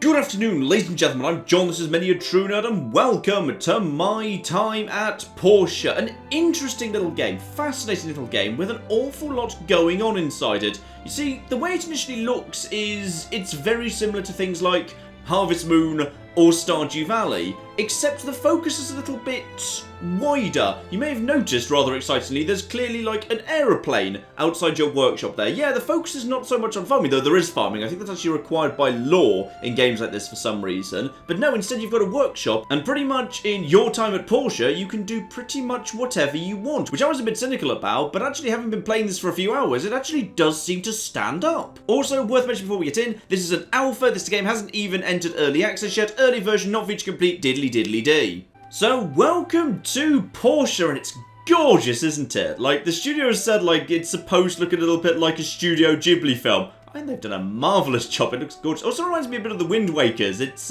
Good afternoon, ladies and gentlemen, I'm John, this is Many a True Nerd, and welcome to my Time at Portia. An interesting little game, fascinating little game, with an awful lot going on inside it. You see, the way it initially looks is, it's very similar to things like Harvest Moon or Stardew Valley, except the focus is a little bit wider. You may have noticed, rather excitingly, there's clearly like an aeroplane outside your workshop there. Yeah, the focus is not so much on farming, though there is farming. I think that's actually required by law in games like this for some reason. But no, instead you've got a workshop, and pretty much in your time at Portia, you can do pretty much whatever you want, which I was a bit cynical about, but actually having been playing this for a few hours, it actually does seem to stand up. Also, worth mentioning before we get in, this is an alpha, this game hasn't even entered early access yet, early version not feature complete, diddly diddly dee. So, welcome to Portia, and it's gorgeous, isn't it? Like, the studio has said, like, it's supposed to look a little bit like a Studio Ghibli film. I think they've done a marvellous job, it looks gorgeous. Also reminds me a bit of the Wind Wakers. It's,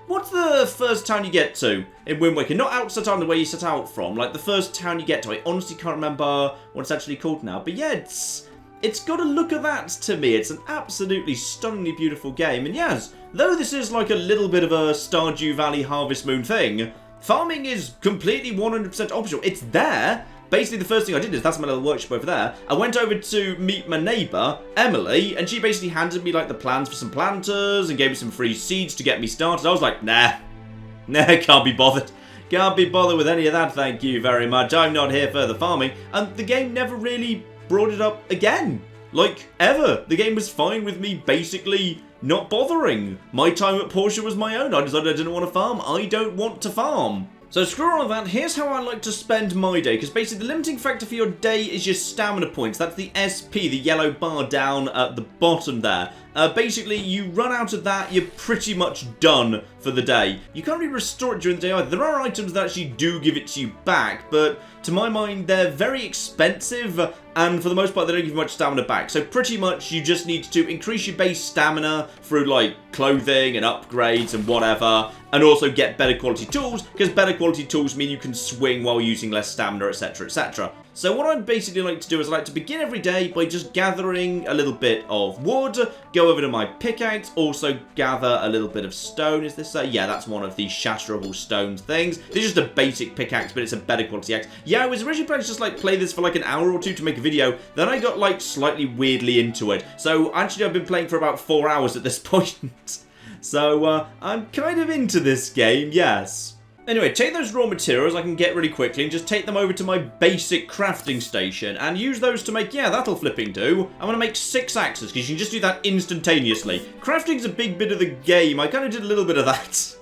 what's the first town you get to in Wind Waker? Not outside town the way you set out from, like the first town you get to. I honestly can't remember what it's actually called now, but yeah, it's got a look of that to me. It's an absolutely stunningly beautiful game, and yes, though this is like a little bit of a Stardew Valley Harvest Moon thing, farming is completely 100% optional. It's there. Basically, the first thing I did is, that's my little workshop over there, I went over to meet my neighbour, Emily, and she basically handed me like the plans for some planters and gave me some free seeds to get me started. I was like, nah, can't be bothered. Can't be bothered with any of that, thank you very much. I'm not here for the farming. And the game never really brought it up again. Like, ever. The game was fine with me basically not bothering. My time at Portia was my own. I decided I didn't want to farm. I don't want to farm. So screw all of that, here's how I like to spend my day, because basically the limiting factor for your day is your stamina points. That's the SP, the yellow bar down at the bottom there. Basically, you run out of that, you're pretty much done for the day. You can't really restore it during the day either. There are items that actually do give it to you back, but to my mind, they're very expensive, and for the most part, they don't give you much stamina back. So pretty much, you just need to increase your base stamina through, like, clothing and upgrades and whatever, and also get better quality tools, because better quality tools mean you can swing while using less stamina, etc, etc. So what I basically like to do is I like to begin every day by just gathering a little bit of wood, go over to my pickaxe, also gather a little bit of stone. Is this yeah, that's one of the shatterable stone things. This is just a basic pickaxe, but it's a better quality axe. Yeah, I was originally planning to just like play this for like an hour or two to make a video, then I got like slightly weirdly into it. So actually I've been playing for about 4 hours at this point. So I'm kind of into this game, yes. Anyway, take those raw materials I can get really quickly and just take them over to my basic crafting station and use those to make, yeah, that'll flipping do. I'm going to make 6 axes because you can just do that instantaneously. Crafting's a big bit of the game. I kind of did a little bit of that.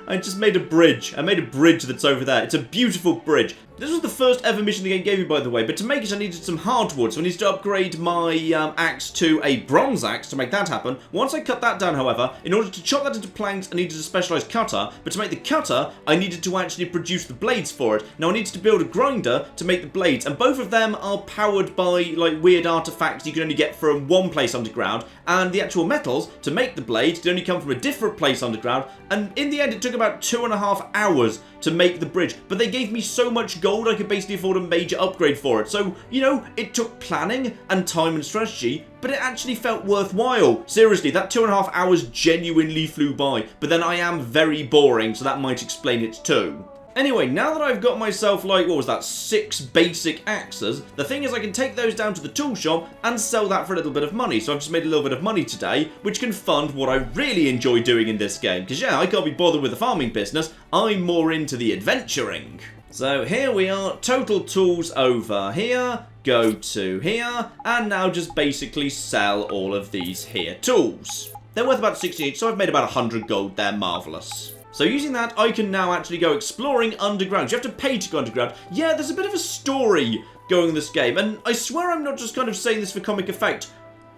I just made a bridge. I made a bridge that's over there. It's a beautiful bridge. This was the first ever mission the game gave me, by the way, but to make it I needed some hardwood, so I needed to upgrade my axe to a bronze axe to make that happen. Once I cut that down, however, in order to chop that into planks, I needed a specialised cutter, but to make the cutter, I needed to actually produce the blades for it. Now I needed to build a grinder to make the blades, and both of them are powered by like weird artefacts you can only get from one place underground, and the actual metals to make the blades can only come from a different place underground, and in the end it took about 2.5 hours to make the bridge, but they gave me so much gold I could basically afford a major upgrade for it. So, you know, it took planning and time and strategy, but it actually felt worthwhile. Seriously, that 2.5 hours genuinely flew by, but then I am very boring, so that might explain it too. Anyway, now that I've got myself, like, what was that, 6 basic axes, the thing is I can take those down to the tool shop and sell that for a little bit of money. So I've just made a little bit of money today, which can fund what I really enjoy doing in this game. Because yeah, I can't be bothered with the farming business, I'm more into the adventuring. So here we are, total tools over here, go to here, and now just basically sell all of these here tools. They're worth about 60 each, so I've made about 100 gold there, marvellous. So using that, I can now actually go exploring underground. You have to pay to go underground. Yeah, there's a bit of a story going in this game, and I swear I'm not just kind of saying this for comic effect.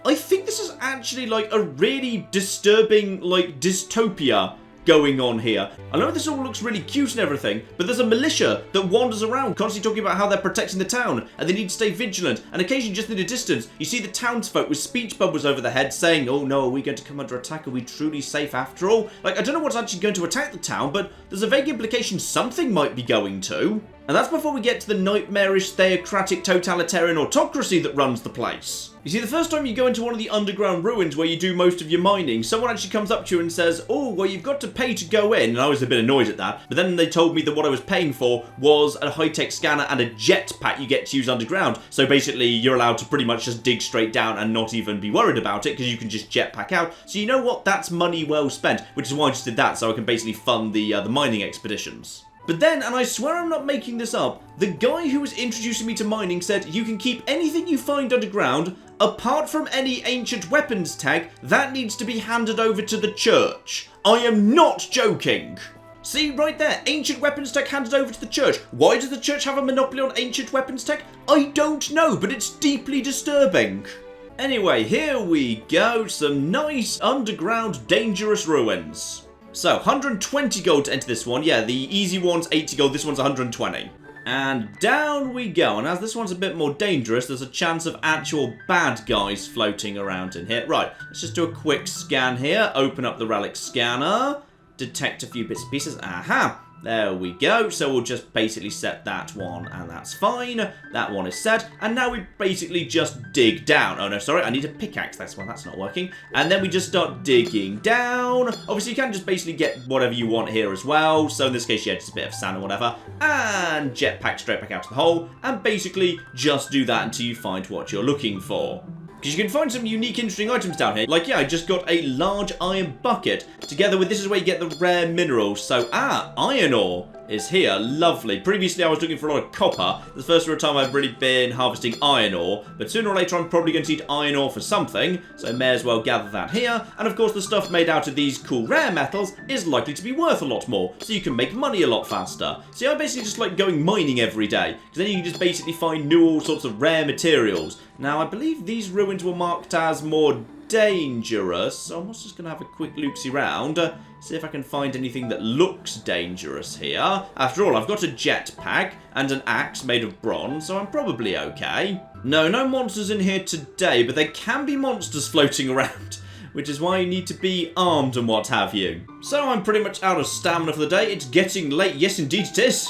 I think this is actually like a really disturbing, like, dystopia going on here. I know this all looks really cute and everything, but there's a militia that wanders around constantly talking about how they're protecting the town and they need to stay vigilant, and occasionally just in the distance you see the townsfolk with speech bubbles over their heads saying, oh no, are we going to come under attack? Are we truly safe after all? Like, I don't know what's actually going to attack the town, but there's a vague implication something might be going to. And that's before we get to the nightmarish, theocratic, totalitarian autocracy that runs the place. You see, the first time you go into one of the underground ruins where you do most of your mining, someone actually comes up to you and says, oh, well, you've got to pay to go in. And I was a bit annoyed at that. But then they told me that what I was paying for was a high-tech scanner and a jetpack you get to use underground. So basically, you're allowed to pretty much just dig straight down and not even be worried about it because you can just jetpack out. So you know what? That's money well spent, which is why I just did that, so I can basically fund the mining expeditions. But then, and I swear I'm not making this up, the guy who was introducing me to mining said you can keep anything you find underground, apart from any ancient weapons tech, that needs to be handed over to the church. I am not joking. See, right there, ancient weapons tech handed over to the church. Why does the church have a monopoly on ancient weapons tech? I don't know, but it's deeply disturbing. Anyway, here we go, some nice underground dangerous ruins. So, 120 gold to enter this one. Yeah, the easy one's 80 gold, this one's 120. And down we go. And as this one's a bit more dangerous, there's a chance of actual bad guys floating around in here. Right, let's just do a quick scan here. Open up the relic scanner. Detect a few bits and pieces. Aha! There we go. So we'll just basically set that one, and that's fine. That one is set. And now we basically just dig down. Oh no, sorry, I need a pickaxe. That's why that's not working. And then we just start digging down. Obviously, you can just basically get whatever you want here as well. So in this case, yeah, just a bit of sand or whatever. And jetpack straight back out to the hole. And basically just do that until you find what you're looking for. Because you can find some unique, interesting items down here. Like, yeah, I just got a large iron bucket. Together with, this is where you get the rare minerals. So, iron ore is here. Lovely. Previously, I was looking for a lot of copper. This is the first real time I've really been harvesting iron ore. But sooner or later, I'm probably going to need iron ore for something. So I may as well gather that here. And of course, the stuff made out of these cool rare metals is likely to be worth a lot more. So you can make money a lot faster. See, I basically just like going mining every day. Because then you can just basically find new all sorts of rare materials. Now, I believe these ruins were marked as more dangerous, so I'm just going to have a quick look-see round, see if I can find anything that looks dangerous here. After all, I've got a jetpack and an axe made of bronze, so I'm probably okay. No monsters in here today, but there can be monsters floating around, which is why you need to be armed and what have you. So I'm pretty much out of stamina for the day. It's getting late. Yes, indeed it is.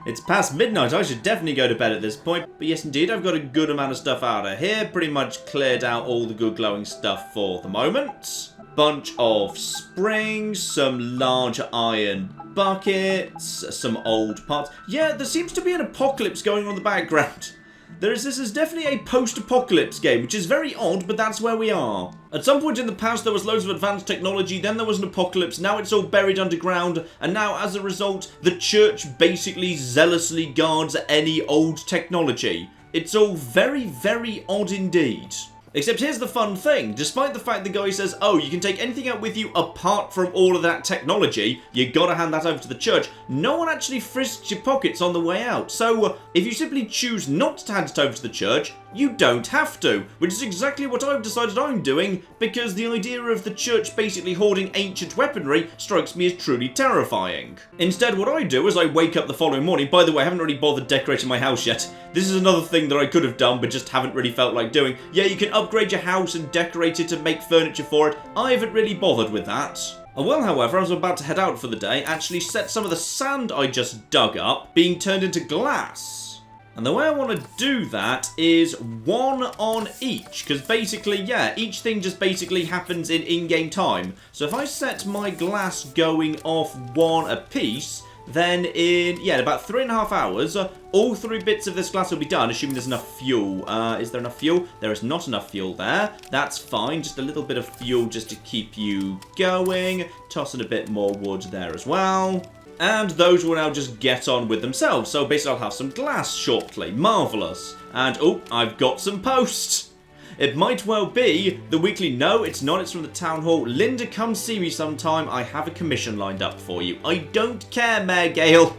It's past midnight, I should definitely go to bed at this point. But yes, indeed, I've got a good amount of stuff out of here. Pretty much cleared out all the good glowing stuff for the moment. Bunch of springs, some large iron buckets, some old parts. Yeah, there seems to be an apocalypse going on in the background. This is definitely a post-apocalypse game, which is very odd, but that's where we are. At some point in the past, there was loads of advanced technology, then there was an apocalypse, now it's all buried underground, and now, as a result, the church basically zealously guards any old technology. It's all very, very odd indeed. Except here's the fun thing, despite the fact the guy says, oh, you can take anything out with you apart from all of that technology, you gotta hand that over to the church, no one actually frisks your pockets on the way out. So, if you simply choose not to hand it over to the church, you don't have to, which is exactly what I've decided I'm doing, because the idea of the church basically hoarding ancient weaponry strikes me as truly terrifying. Instead, what I do is I wake up the following morning. By the way, I haven't really bothered decorating my house yet. This is another thing that I could have done, but just haven't really felt like doing. Yeah, you can upgrade your house and decorate it and make furniture for it. I haven't really bothered with that. I will, however, as I'm about to head out for the day, actually set some of the sand I just dug up being turned into glass. And the way I want to do that is one on each, because basically, yeah, each thing just basically happens in in-game time. So if I set my glass going off one a piece, then in about 3.5 hours, all 3 bits of this glass will be done, assuming there's enough fuel. Is there enough fuel? There is not enough fuel there. That's fine, just a little bit of fuel just to keep you going. Tossing a bit more wood there as well. And those will now just get on with themselves. So basically I'll have some glass shortly. Marvellous. And, oh, I've got some posts. It might well be the weekly. No, it's not. It's from the town hall. Linda, come see me sometime. I have a commission lined up for you. I don't care, Mayor Gale.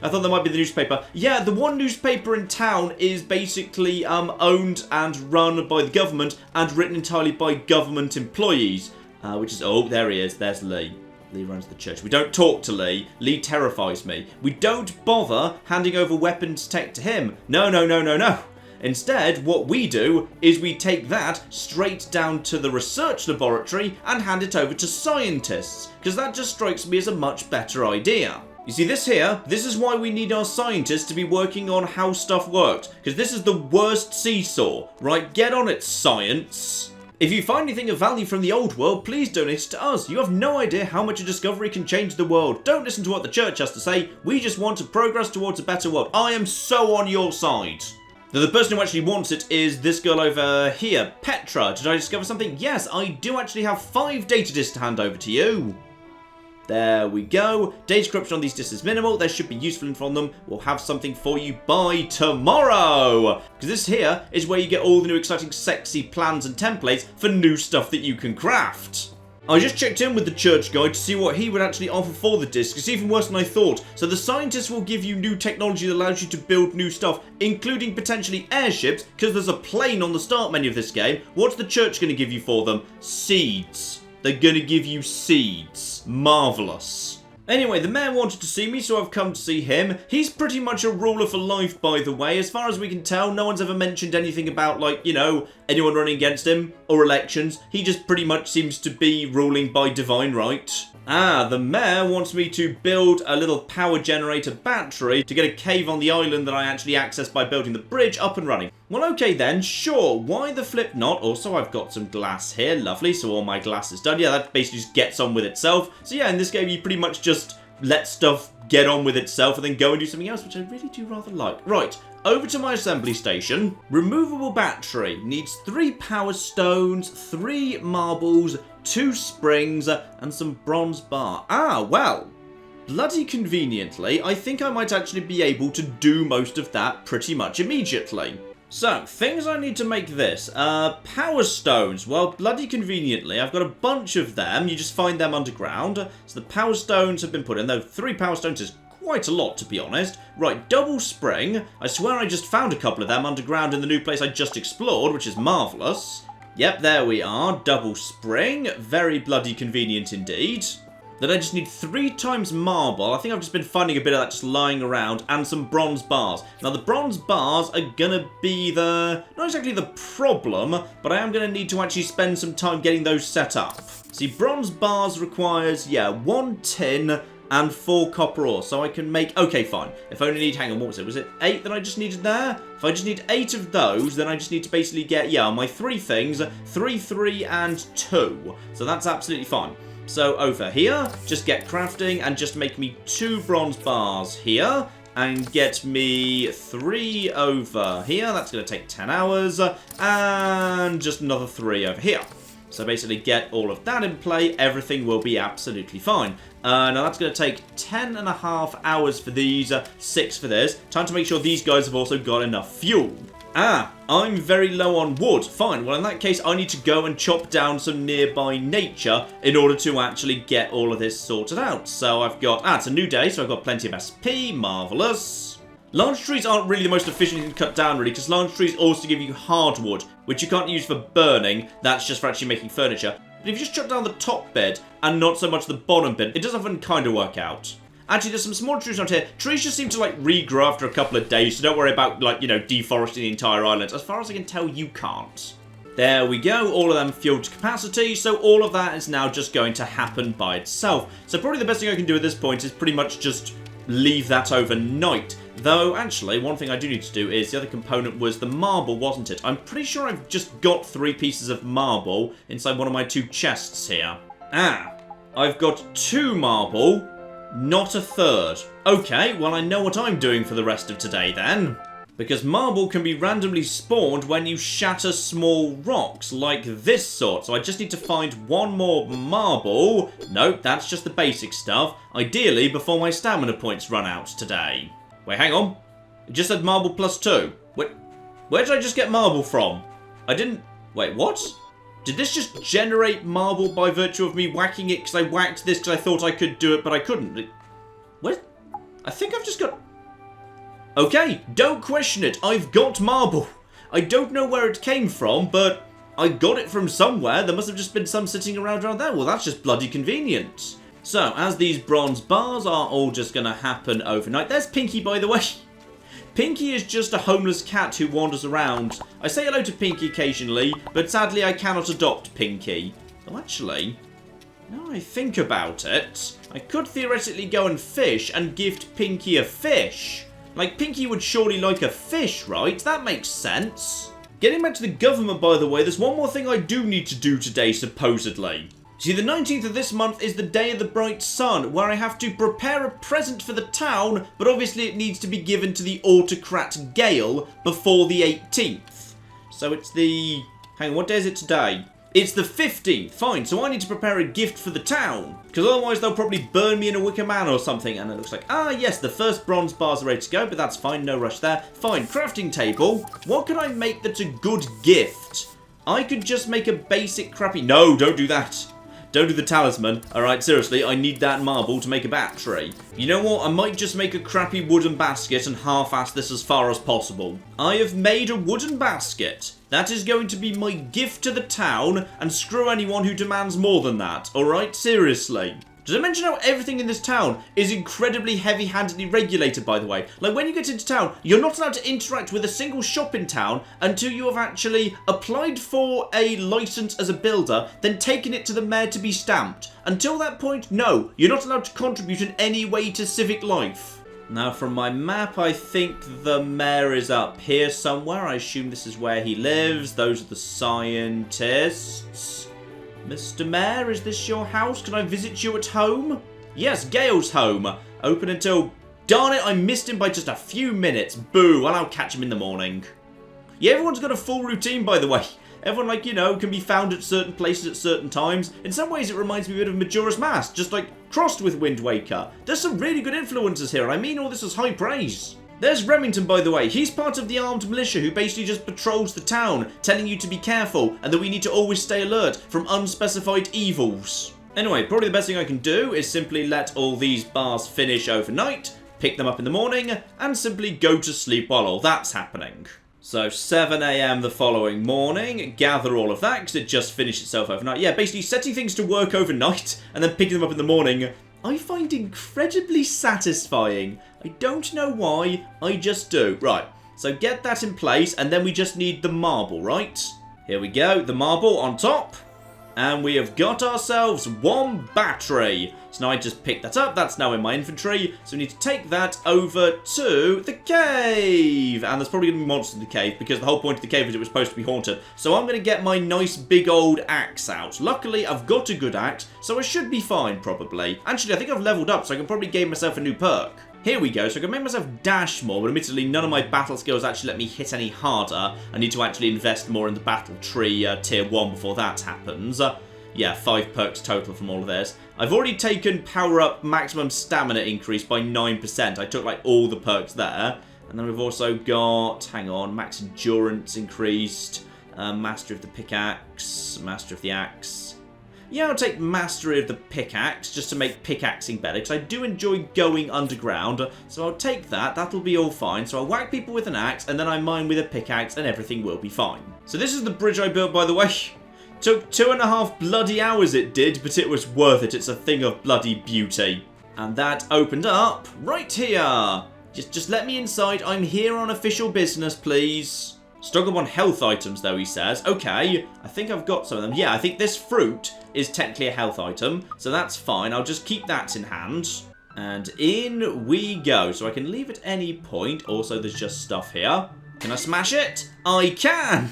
I thought that might be the newspaper. Yeah, the one newspaper in town is basically owned and run by the government and written entirely by government employees. Which is, oh, there he is. There's Lee. Lee runs the church. We don't talk to Lee. Lee terrifies me. We don't bother handing over weapons tech to him. No. Instead, what we do is we take that straight down to the research laboratory and hand it over to scientists, because that just strikes me as a much better idea. You see this here? This is why we need our scientists to be working on how stuff worked. Because this is the worst seesaw. Right, get on it, science. If you find anything of value from the old world, please donate it to us. You have no idea how much a discovery can change the world. Don't listen to what the church has to say. We just want to progress towards a better world. I am so on your side. Now, the person who actually wants it is this girl over here, Petra. Did I discover something? Yes, I do actually have 5 data discs to hand over to you. There we go. Data corruption on these discs is minimal. There should be useful info on them. We'll have something for you by tomorrow. Because this here is where you get all the new exciting sexy plans and templates for new stuff that you can craft. I just checked in with the church guy to see what he would actually offer for the disc. It's even worse than I thought. So the scientists will give you new technology that allows you to build new stuff, including potentially airships, because there's a plane on the start menu of this game. What's the church going to give you for them? Seeds. They're going to give you seeds. Marvellous. Anyway, the mayor wanted to see me, so I've come to see him. He's pretty much a ruler for life, by the way. As far as we can tell, no one's ever mentioned anything about, like, you know, anyone running against him or elections. He just pretty much seems to be ruling by divine right. Ah, the mayor wants me to build a little power generator battery to get a cave on the island that I actually accessed by building the bridge up and running. Well, okay then, sure, why the flip not? Also, I've got some glass here, lovely, so all my glass is done. Yeah, that basically just gets on with itself. So yeah, in this game, you pretty much just let stuff get on with itself and then go and do something else, which I really do rather like. Right, over to my assembly station. Removable battery needs 3 power stones, 3 marbles, 2 springs, and some bronze bar. Ah, well, bloody conveniently, I think I might actually be able to do most of that pretty much immediately. So, things I need to make this. Power stones. Well, bloody conveniently, I've got a bunch of them. You just find them underground. So the power stones have been put in, though 3 power stones is quite a lot, to be honest. Right, double spring. I swear I just found a couple of them underground in the new place I just explored, which is marvellous. Yep, there we are. Double spring. Very bloody convenient indeed. Then I just need 3 times marble. I think I've just been finding a bit of that just lying around. And some bronze bars. Now, the bronze bars are gonna be the... not exactly the problem, but I am gonna need to actually spend some time getting those set up. See, bronze bars requires, yeah, 1 tin and 4 copper ore. So I can make... okay, fine. If I only need... hang on, what was it? Was it 8 that I just needed there? If I just need 8 of those, then I just need to basically get, yeah, my 3 things. 3, 3, and 2. So that's absolutely fine. So over here, just get crafting and just make me 2 bronze bars here. And get me 3 over here. That's going to take 10 hours. And just another 3 over here. So basically get all of that in play. Everything will be absolutely fine. Now that's going to take 10.5 hours for these. 6 for this. Time to make sure these guys have also got enough fuel. Ah, I'm very low on wood. Fine, well in that case I need to go and chop down some nearby nature in order to actually get all of this sorted out. So I've got, it's a new day, so I've got plenty of SP, marvellous. Large trees aren't really the most efficient thing to cut down really, because large trees also give you hardwood, which you can't use for burning, that's just for actually making furniture. But if you just chop down the top bit and not so much the bottom bit, it does often kind of work out. Actually, there's some small trees around here. Trees just seem to, like, regrow after a couple of days, so don't worry about, like, you know, deforesting the entire island. As far as I can tell, you can't. There we go. All of them fueled to capacity, so all of that is now just going to happen by itself. So probably the best thing I can do at this point is pretty much just leave that overnight. Though, actually, one thing I do need to do is, the other component was the marble, wasn't it? I'm pretty sure I've just got 3 pieces of marble inside one of my 2 chests here. I've got 2 marble. Not a 3rd. Okay, well I know what I'm doing for the rest of today then. Because marble can be randomly spawned when you shatter small rocks, like this sort. So I just need to find 1 more marble. Nope, that's just the basic stuff. Ideally, before my stamina points run out today. Wait, hang on. It just said marble plus 2. Where did I just get marble from? I didn't... wait, what? Did this just generate marble by virtue of me whacking it because I whacked this because I thought I could do it, but I couldn't? What? I think I've just got... okay, don't question it. I've got marble. I don't know where it came from, but I got it from somewhere. There must have just been some sitting around there. Well, that's just bloody convenient. So, as these bronze bars are all just going to happen overnight. There's Pinky, by the way. Pinky is just a homeless cat who wanders around. I say hello to Pinky occasionally, but sadly I cannot adopt Pinky. Oh, actually, Now I think about it, I could theoretically go and fish and gift Pinky a fish. Like, Pinky would surely like a fish, right? That makes sense. Getting back to the government, by the way, there's one more thing I do need to do today, supposedly. See, the 19th of this month is the Day of the Bright Sun, where I have to prepare a present for the town, but obviously it needs to be given to the autocrat Gale before the 18th. So it's the... hang on, what day is it today? It's the 15th, fine, so I need to prepare a gift for the town. Because otherwise they'll probably burn me in a wicker man or something. And it looks like, ah yes, the first bronze bars are ready to go, but that's fine, no rush there. Fine, crafting table. What can I make that's a good gift? I could just make a basic crappy... no, don't do that. Don't do the talisman. Alright, seriously, I need that marble to make a battery. You know what? I might just make a crappy wooden basket and half-ass this as far as possible. I have made a wooden basket. That is going to be my gift to the town, and screw anyone who demands more than that. Alright? Seriously. Did I mention how everything in this town is incredibly heavy-handedly regulated, by the way? Like, when you get into town, you're not allowed to interact with a single shop in town until you have actually applied for a license as a builder, then taken it to the mayor to be stamped. Until that point, no, you're not allowed to contribute in any way to civic life. Now, from my map, I think the mayor is up here somewhere. I assume this is where he lives. Those are the scientists. Mr. Mayor, is this your house? Can I visit you at home? Yes, Gale's home. Open until... darn it, I missed him by just a few minutes. Boo, well, I'll catch him in the morning. Yeah, everyone's got a full routine, by the way. Everyone, like, you know, can be found at certain places at certain times. In some ways, it reminds me a bit of Majora's Mask, just like crossed with Wind Waker. There's some really good influences here, and I mean all this as high praise. There's Remington, by the way. He's part of the armed militia who basically just patrols the town, telling you to be careful and that we need to always stay alert from unspecified evils. Anyway, probably the best thing I can do is simply let all these bars finish overnight, pick them up in the morning, and simply go to sleep while all that's happening. So 7 AM the following morning, gather all of that because it just finished itself overnight. Yeah, basically setting things to work overnight and then picking them up in the morning, I find incredibly satisfying. I don't know why, I just do. Right, so get that in place, and then we just need the marble, right? Here we go, the marble on top. And we have got ourselves one battery. So now I just picked that up, that's now in my inventory. So we need to take that over to the cave. And there's probably going to be monsters in the cave, because the whole point of the cave is it was supposed to be haunted. So I'm going to get my nice big old axe out. Luckily, I've got a good axe, so I should be fine, probably. Actually, I think I've leveled up, so I can probably gain myself a new perk. Here we go, so I can make myself dash more, but admittedly none of my battle skills actually let me hit any harder. I need to actually invest more in the battle tree tier 1 before that happens. Yeah, 5 perks total from all of this. I've already taken power up maximum stamina increase by 9%. I took like all the perks there. And then we've also got, hang on, max endurance increased, mastery of the pickaxe, master of the axe. Yeah, I'll take mastery of the pickaxe just to make pickaxing better, because I do enjoy going underground, so I'll take that. That'll be all fine. So I'll whack people with an axe, and then I mine with a pickaxe, and everything will be fine. So this is the bridge I built, by the way. Took 2.5 bloody hours it did, but it was worth it. It's a thing of bloody beauty. And that opened up right here. Just let me inside. I'm here on official business, please. Stock up on health items, though, he says. Okay, I think I've got some of them. Yeah, I think this fruit is technically a health item, so that's fine. I'll just keep that in hand. And in we go. So I can leave at any point. Also, there's just stuff here. Can I smash it? I can!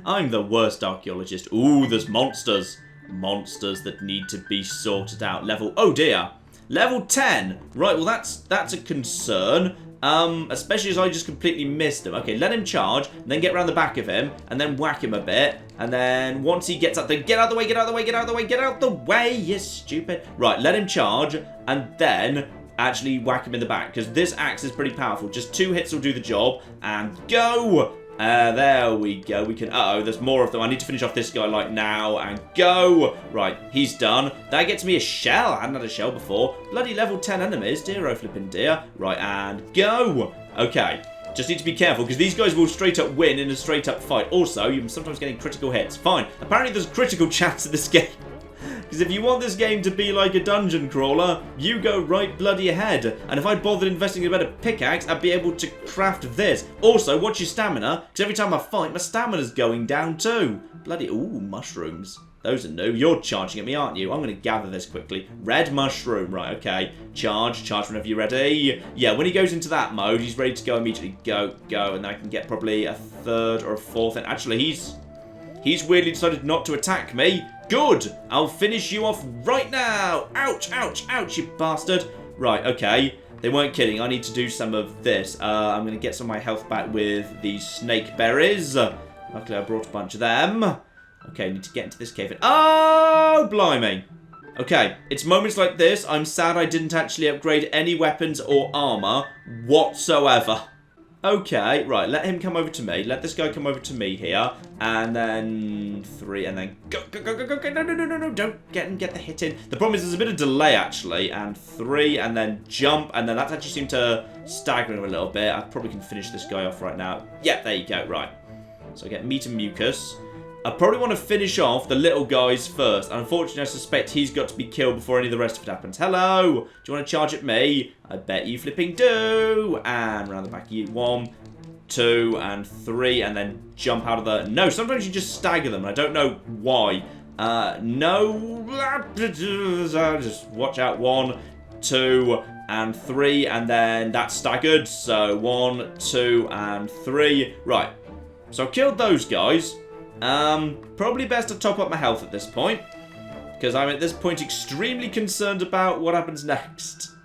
I'm the worst archaeologist. Ooh, there's monsters. Monsters that need to be sorted out. Level... oh, dear. Level 10. Right, well, that's a concern. Especially as I just completely missed him. Okay, let him charge, then get around the back of him, and then whack him a bit. And then once he gets up there, get out of the way, get out of the way, get out of the way, get out the way, you stupid. Right, let him charge, and then actually whack him in the back, because this axe is pretty powerful. Just 2 hits will do the job, and go! There we go. We can... uh-oh, there's more of them. I need to finish off this guy like now, and go! Right, he's done. That gets me a shell. I hadn't had a shell before. Bloody level 10 enemies. Dear oh flippin' dear. Right, and go! Okay, just need to be careful, because these guys will straight up win in a straight up fight. Also, you're sometimes getting critical hits. Fine. Apparently there's critical chance in this game. Because if you want this game to be like a dungeon crawler, you go right bloody ahead. And if I'd bothered investing in a better pickaxe, I'd be able to craft this. Also, watch your stamina, because every time I fight, my stamina's going down too. Bloody, ooh, mushrooms. Those are new. You're charging at me, aren't you? I'm going to gather this quickly. Red mushroom. Right, okay. Charge. Charge whenever you're ready. Yeah, when he goes into that mode, he's ready to go immediately. Go, go. And then I can get probably a third or a fourth. And actually, he's weirdly decided not to attack me. Good. I'll finish you off right now. Ouch, ouch, ouch, you bastard. Right, okay. They weren't kidding. I need to do some of this. I'm going to get some of my health back with these snake berries. Luckily, I brought a bunch of them. Okay, need to get into this cave. Oh, blimey. Okay, it's moments like this. I'm sad I didn't actually upgrade any weapons or armor whatsoever. Okay, right, let him come over to me. Let this guy come over to me here. And then 3, and then go, go, go, go, go, go. No, no, no, no, no, don't get the hit in. The problem is there's a bit of delay, actually. And 3, and then jump. And then that actually seemed to stagger him a little bit. I probably can finish this guy off right now. Yeah, there you go, right. So I get meat and mucus. I probably want to finish off the little guys first. And unfortunately, I suspect he's got to be killed before any of the rest of it happens. Hello! Do you want to charge at me? I bet you flipping do. And round the back of you. 1, 2, and 3. And then jump out of the... No, sometimes you just stagger them. And I don't know why. No. Just watch out. 1, 2, and 3. And then that's staggered. So 1, 2, and 3. Right. So I killed those guys. Probably best to top up my health at this point, because I'm at this point extremely concerned about what happens next.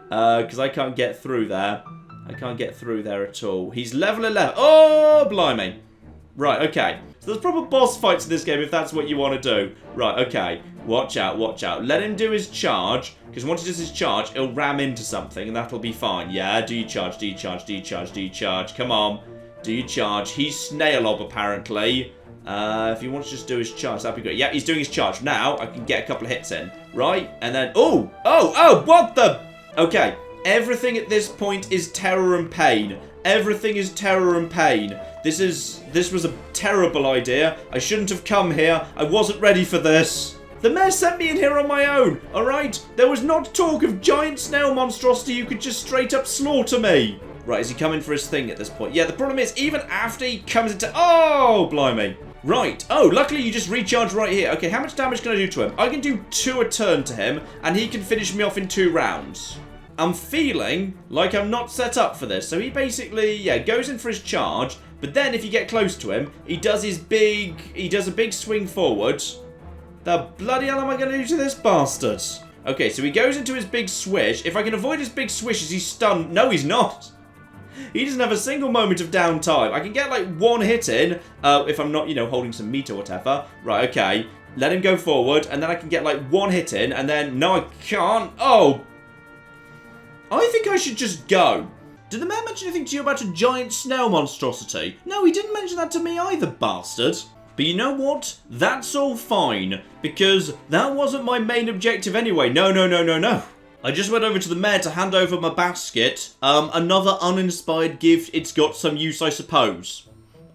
Because I can't get through there. I can't get through there at all. He's level 11. Oh, blimey. Right, okay. So there's proper boss fights in this game if that's what you want to do. Right, okay. Watch out, watch out. Let him do his charge, because once he does his charge, he'll ram into something, and that'll be fine. Yeah, do your charge, do your charge, do your charge, do your charge. Come on. Do your charge. He's Snail-Ob, apparently. If he wants to just do his charge, that'd be great. Yeah, he's doing his charge. Now, I can get a couple of hits in. Right? And then... Oh! Oh! Oh! What the... Okay. Everything at this point is terror and pain. Everything is terror and pain. This was a terrible idea. I shouldn't have come here. I wasn't ready for this. The mayor sent me in here on my own, alright? There was not talk of giant snail monstrosity who could just straight up slaughter me. Right, is he coming for his thing at this point? Yeah, the problem is, even after he comes into... Oh, blimey. Right. Oh, luckily you just recharge right here. Okay, how much damage can I do to him? I can do 2 a turn to him, and he can finish me off in 2 rounds. I'm feeling like I'm not set up for this. So he basically, yeah, goes in for his charge, but then if you get close to him, he does a big swing forward. The bloody hell am I going to do to this bastard? Okay, so he goes into his big swish. If I can avoid his big swish, is he stunned? No, he's not. He doesn't have a single moment of downtime. I can get like 1 hit in if I'm not, you know, holding some meat or whatever. Right, okay. Let him go forward, and then I can get like 1 hit in, and then, no, I can't. Oh. I think I should just go. Did the man mention anything to you about a giant snail monstrosity? No, he didn't mention that to me either, bastard. But you know what? That's all fine, because that wasn't my main objective anyway. No, no, no, no, no. I just went over to the mayor to hand over my basket. Another uninspired gift. It's got some use, I suppose.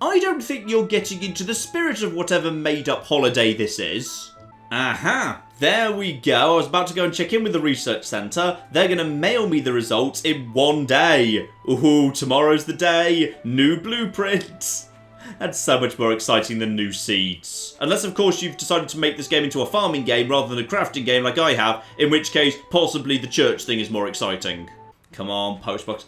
I don't think you're getting into the spirit of whatever made-up holiday this is. Aha! There we go. I was about to go and check in with the research centre. They're going to mail me the results in 1 day. Ooh, tomorrow's the day. New blueprints. That's so much more exciting than new seeds. Unless, of course, you've decided to make this game into a farming game rather than a crafting game like I have, in which case, possibly the church thing is more exciting. Come on, postbox.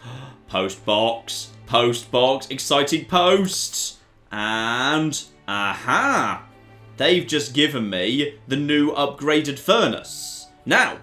Postbox. Postbox. Exciting posts. And... aha! They've just given me the new upgraded furnace. Now,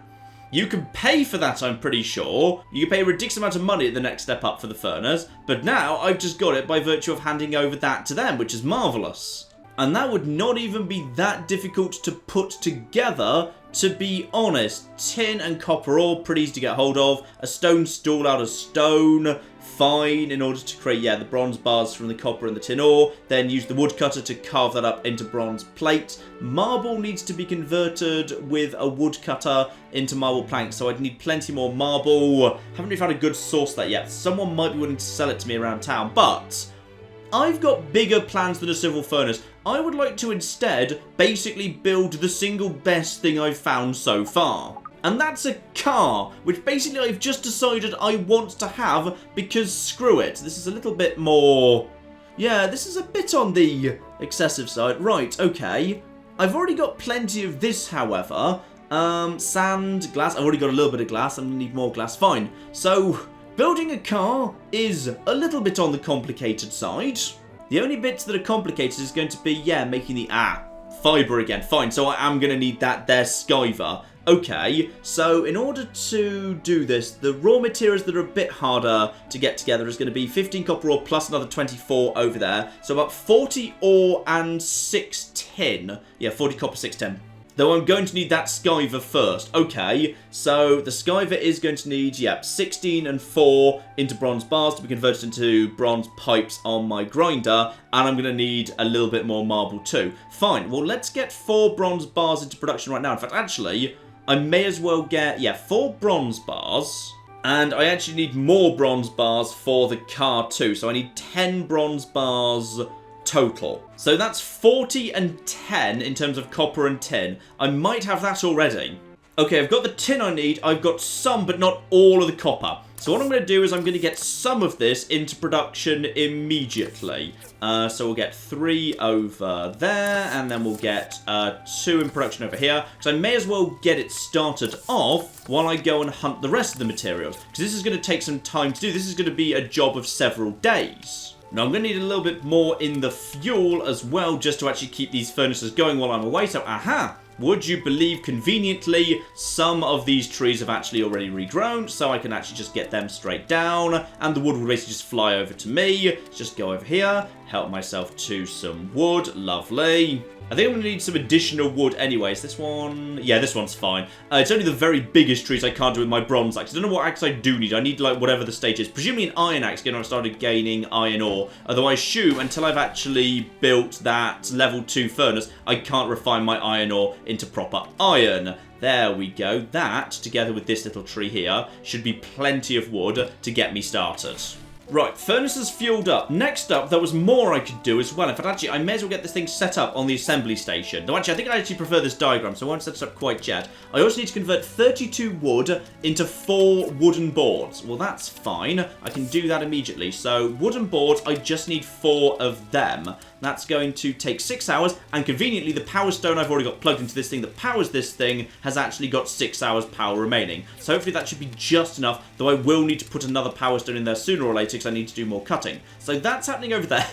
you can pay for that, I'm pretty sure. You can pay a ridiculous amount of money at the next step up for the furnace. But now, I've just got it by virtue of handing over that to them, which is marvellous. And that would not even be that difficult to put together, to be honest. Tin and copper ore, pretty easy to get hold of. A stone stool out of stone, fine, in order to create, yeah, the bronze bars from the copper and the tin ore. Then use the woodcutter to carve that up into bronze plate. Marble needs to be converted with a woodcutter into marble planks, so I'd need plenty more marble. Haven't really found a good source of that yet. Someone might be willing to sell it to me around town, but I've got bigger plans than a civil furnace. I would like to instead basically build the single best thing I've found so far. And that's a car, which basically I've just decided I want to have because screw it. This is a little bit more... yeah, this is a bit on the excessive side. Right, okay. I've already got plenty of this, however. Sand, glass. I've already got a little bit of glass. I'm going to need more glass. Fine. So, building a car is a little bit on the complicated side. The only bits that are complicated is going to be, yeah, making the, fibre again. Fine, so I am going to need that there skiver. Okay, so in order to do this, the raw materials that are a bit harder to get together is going to be 15 copper ore plus another 24 over there. So about 40 ore and 6 tin. Yeah, 40 copper, 6 tin. Though I'm going to need that skiver first. Okay, so the skiver is going to need, 16 and 4 into bronze bars to be converted into bronze pipes on my grinder. And I'm going to need a little bit more marble too. Fine, well, let's get 4 bronze bars into production right now. In fact, actually, I may as well get, 4 bronze bars. And I actually need more bronze bars for the car too. So I need 10 bronze bars total. So that's 40 and 10 in terms of copper and tin. I might have that already. Okay, I've got the tin I need. I've got some, but not all of the copper. So what I'm going to do is I'm going to get some of this into production immediately. So we'll get 3 over there, and then we'll get 2 in production over here. Because I may as well get it started off while I go and hunt the rest of the materials. Because this is going to take some time to do. This is going to be a job of several days. Now, I'm going to need a little bit more in the fuel as well, just to actually keep these furnaces going while I'm away. So, would you believe, conveniently, some of these trees have actually already regrown, so I can actually just get them straight down, and the wood will basically just fly over to me. Just go over here, help myself to some wood. Lovely. I think I'm going to need some additional wood anyways. This one... Yeah, this one's fine. It's only the very biggest trees I can't do with my bronze axe. I don't know what axe I do need. I need, like, whatever the stage is. Presumably an iron axe, given I started gaining iron ore. Although I assume, until I've actually built that level 2 furnace, I can't refine my iron ore into proper iron. There we go. That, together with this little tree here, should be plenty of wood to get me started. Right, furnace is fueled up. Next up, there was more I could do as well. In fact, actually, I may as well get this thing set up on the assembly station. Though, actually, I think I actually prefer this diagram, so I won't set it up quite yet. I also need to convert 32 wood into 4 wooden boards. Well, that's fine. I can do that immediately. So, wooden boards, I just need 4 of them. That's going to take 6 hours, and conveniently, the power stone I've already got plugged into this thing that powers this thing has actually got 6 hours power remaining. So hopefully that should be just enough, though I will need to put another power stone in there sooner or later because I need to do more cutting. So that's happening over there.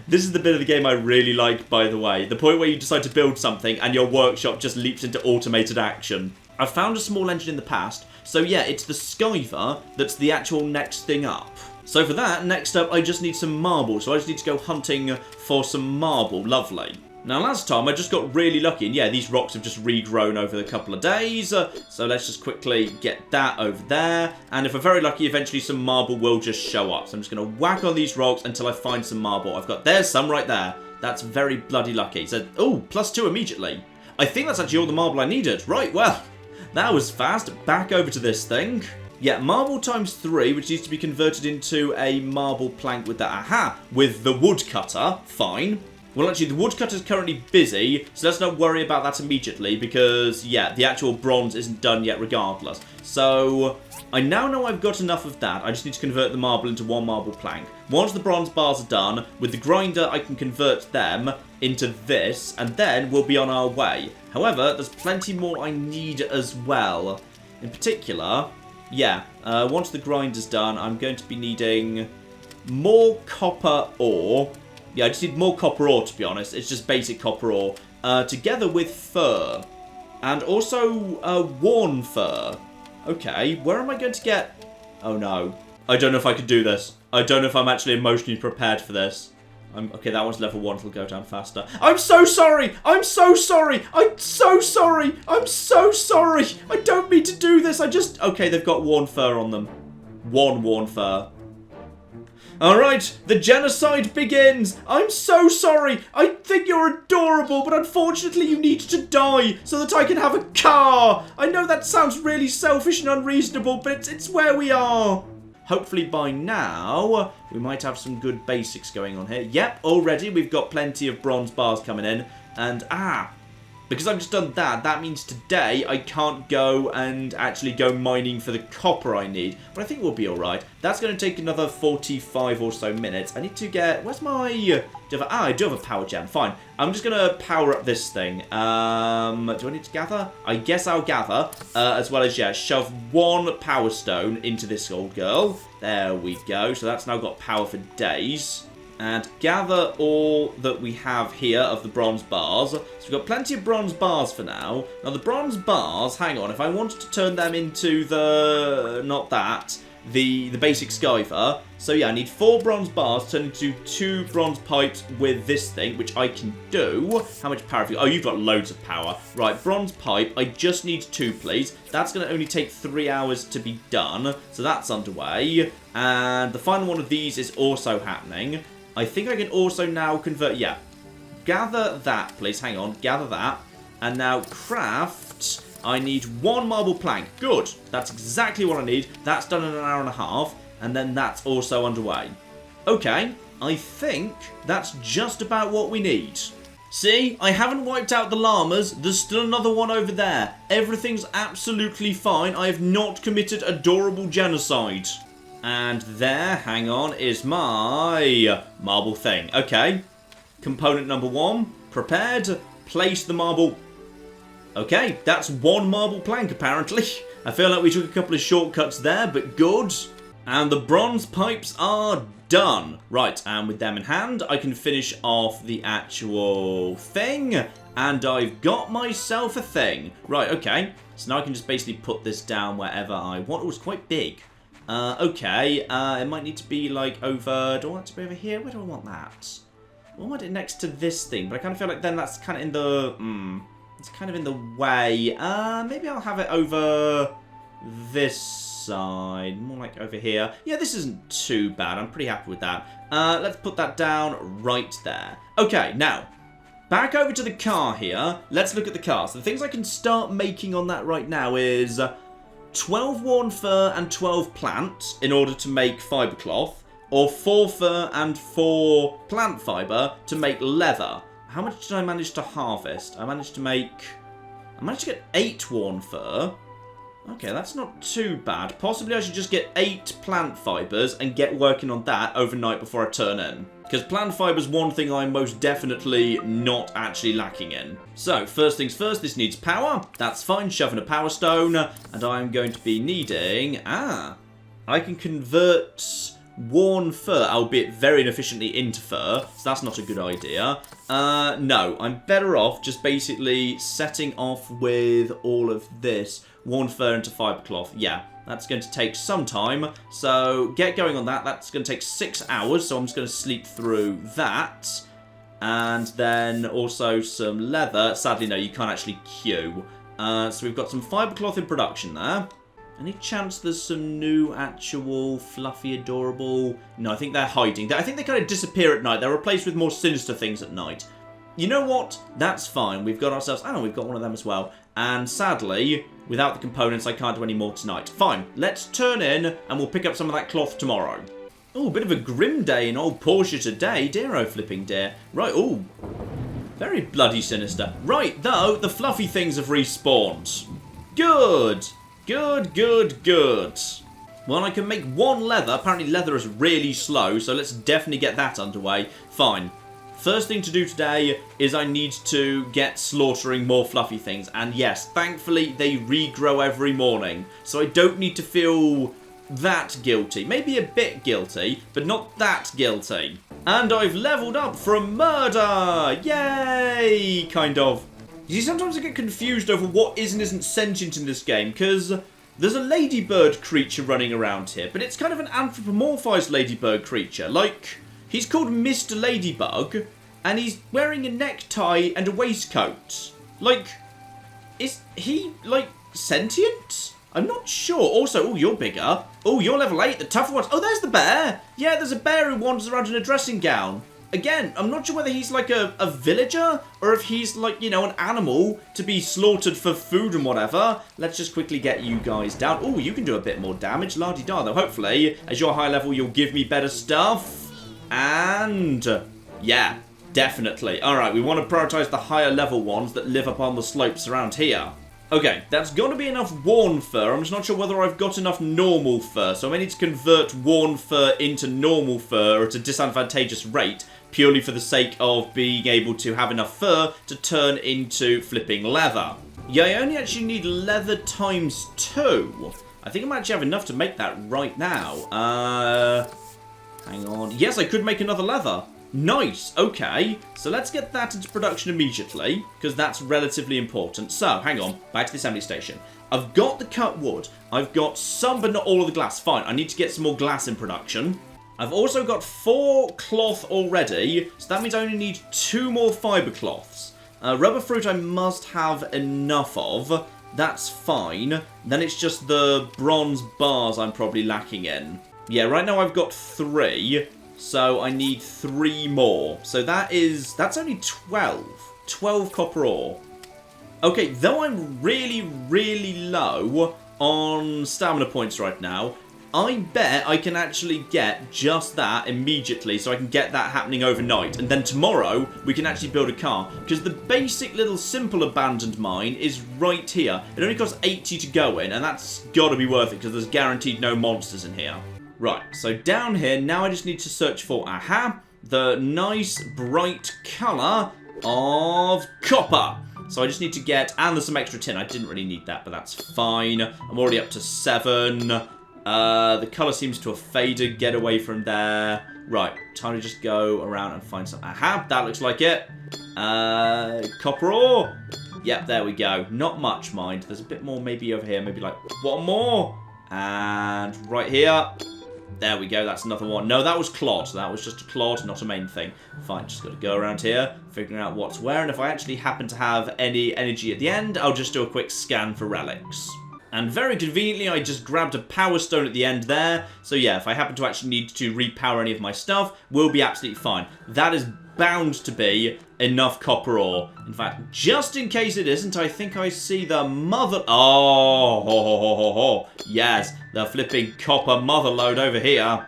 This is the bit of the game I really like, by the way. The point where you decide to build something and your workshop just leaps into automated action. I've found a small engine in the past, so yeah, it's the skiver that's the actual next thing up. So for that, next up, I just need some marble. So I just need to go hunting for some marble. Lovely. Now, last time, I just got really lucky. And yeah, these rocks have just regrown over the couple of days. So let's just quickly get that over there. And if we're very lucky, eventually some marble will just show up. So I'm just going to whack on these rocks until I find some marble. There's some right there. That's very bloody lucky. So, oh, +2 immediately. I think that's actually all the marble I needed. Right, well, that was fast. Back over to this thing. Yeah, marble times 3, which needs to be converted into a marble plank with that. With the woodcutter. Fine. Well, actually, the woodcutter is currently busy, so let's not worry about that immediately, because, yeah, the actual bronze isn't done yet regardless. So, I now know I've got enough of that. I just need to convert the marble into 1 marble plank. Once the bronze bars are done, with the grinder, I can convert them into this, and then we'll be on our way. However, there's plenty more I need as well. In particular... Yeah, once the grinder's done, I'm going to be needing more copper ore. Yeah, I just need more copper ore, to be honest. It's just basic copper ore. Together with fur. And also worn fur. Okay, where am I going to get... Oh, no. I don't know if I can do this. I don't know if I'm actually emotionally prepared for this. Okay, that one's level 1, it'll go down faster. I'm so sorry! I'm so sorry! I'm so sorry! I'm so sorry! I don't mean to do this, Okay, they've got worn fur on them. 1 worn fur. Alright, the genocide begins! I'm so sorry! I think you're adorable, but unfortunately you need to die so that I can have a car! I know that sounds really selfish and unreasonable, but it's where we are! Hopefully by now, we might have some good basics going on here. Yep, already we've got plenty of bronze bars coming in. And, because I've just done that, that means today I can't go and actually go mining for the copper I need. But I think we'll be alright. That's going to take another 45 or so minutes. I need to get... Where's my... I do have a power gem. Fine. I'm just going to power up this thing. Do I need to gather? I guess I'll gather. As well as, yeah, shove one power stone into this old girl. There we go. So that's now got power for days. And gather all that we have here of the bronze bars. So we've got plenty of bronze bars for now. Now the bronze bars, hang on, if I wanted to turn them into the... not that, the basic skiver. So yeah, I need 4 bronze bars turned into 2 bronze pipes with this thing, which I can do. How much power have you got? Oh, you've got loads of power. Right, bronze pipe, I just need 2, please. That's going to only take 3 hours to be done. So that's underway. And the final one of these is also happening. I think I can also now convert... Yeah. Gather that, please. Hang on. Gather that. And now craft... I need 1 marble plank. Good. That's exactly what I need. That's done in an hour and a half. And then that's also underway. Okay. I think that's just about what we need. See? I haven't wiped out the llamas. There's still another one over there. Everything's absolutely fine. I have not committed adorable genocide. And there, hang on, is my marble thing. Okay. Component number 1. Prepared. Place the marble. Okay, that's 1 marble plank, apparently. I feel like we took a couple of shortcuts there, but good. And the bronze pipes are done. Right, and with them in hand, I can finish off the actual thing. And I've got myself a thing. Right, okay. So now I can just basically put this down wherever I want. Oh, it's quite big. Okay, it might need to be, like, over... Do I want it to be over here? Where do I want that? I want it next to this thing, but I kind of feel like then that's kind of in the... it's kind of in the way. Maybe I'll have it over this side. More like over here. Yeah, this isn't too bad. I'm pretty happy with that. Let's put that down right there. Okay, now... Back over to the car here. Let's look at the car. So the things I can start making on that right now is... 12 worn fur and 12 plant in order to make fibre cloth, or 4 fur and 4 plant fibre to make leather. How much did I manage to harvest? I managed to get 8 worn fur. Okay, that's not too bad. Possibly I should just get 8 plant fibres and get working on that overnight before I turn in. Because plant fibre is one thing I'm most definitely not actually lacking in. So, first things first, this needs power. That's fine, shoving a power stone. And I'm going to be needing... I can convert worn fur, albeit very inefficiently, into fur. So that's not a good idea. No, I'm better off just basically setting off with all of this. Worn fur into fibre cloth. Yeah, that's going to take some time. So get going on that. That's going to take 6 hours. So I'm just going to sleep through that. And then also some leather. Sadly, no, you can't actually queue. So we've got some fibre cloth in production there. Any chance there's some new actual fluffy, adorable... No, I think they're hiding. I think they kind of disappear at night. They're replaced with more sinister things at night. You know what? That's fine. We've got ourselves... Oh, we've got one of them as well. And sadly, without the components, I can't do any more tonight. Fine. Let's turn in and we'll pick up some of that cloth tomorrow. Oh, a bit of a grim day in old Portia today. Dear oh flipping dear. Right, oh. Very bloody sinister. Right, though, the fluffy things have respawned. Good. Good, good, good. Well, I can make 1 leather. Apparently leather is really slow, so let's definitely get that underway. Fine. First thing to do today is I need to get slaughtering more fluffy things. And yes, thankfully they regrow every morning. So I don't need to feel that guilty. Maybe a bit guilty, but not that guilty. And I've leveled up from murder! Yay! Kind of. You see, sometimes I get confused over what is and isn't sentient in this game, because there's a ladybird creature running around here, but it's kind of an anthropomorphized ladybird creature. Like, he's called Mr. Ladybug, and he's wearing a necktie and a waistcoat. Like, is he, like, sentient? I'm not sure. Also, oh, you're bigger. Oh, you're level 8, the tougher ones. Oh, there's the bear. Yeah, there's a bear who wanders around in a dressing gown. Again, I'm not sure whether he's like a villager or if he's like, you know, an animal to be slaughtered for food and whatever. Let's just quickly get you guys down. Oh, you can do a bit more damage. La-di-da, though. Hopefully, as you're high level, you'll give me better stuff. And yeah, Definitely. Alright, we want to prioritise the higher level ones that live up on the slopes around here. Okay, that's got to be enough worn fur. I'm just not sure whether I've got enough normal fur, so I may need to convert worn fur into normal fur at a disadvantageous rate, purely for the sake of being able to have enough fur to turn into flipping leather. Yeah, I only actually need leather times 2. I think I might actually have enough to make that right now. Hang on. Yes, I could make another leather. Nice, okay. So let's get that into production immediately, because that's relatively important. So, hang on, back to the assembly station. I've got the cut wood. I've got some, but not all of the glass. Fine, I need to get some more glass in production. I've also got 4 cloth already, so that means I only need 2 more fibre cloths. Rubber fruit I must have enough of. That's fine. Then it's just the bronze bars I'm probably lacking in. Yeah, right now I've got 3. So I need 3 more. So that's only 12. 12 copper ore. Okay, though I'm really, really low on stamina points right now, I bet I can actually get just that immediately, so I can get that happening overnight. And then tomorrow, we can actually build a car. Because the basic little simple abandoned mine is right here. It only costs 80 to go in, and that's got to be worth it, because there's guaranteed no monsters in here. Right, so down here, now I just need to search for, the nice bright colour of copper. So I just need to get, and there's some extra tin. I didn't really need that, but that's fine. I'm already up to 7. The colour seems to have faded. Get away from there. Right, time to just go around and find some. That looks like it. Copper ore. Yep, there we go. Not much, mind. There's a bit more maybe over here. Maybe like 1 more. And right here. There we go, that's another one. No, that was clod. That was just a clod, not a main thing. Fine, just got to go around here, figuring out what's where. And if I actually happen to have any energy at the end, I'll just do a quick scan for relics. And very conveniently, I just grabbed a power stone at the end there. So yeah, if I happen to actually need to repower any of my stuff, we'll be absolutely fine. That is bound to be enough copper ore. In fact, just in case it isn't, I think I see the mother... Oh, yes, the flipping copper mother load over here.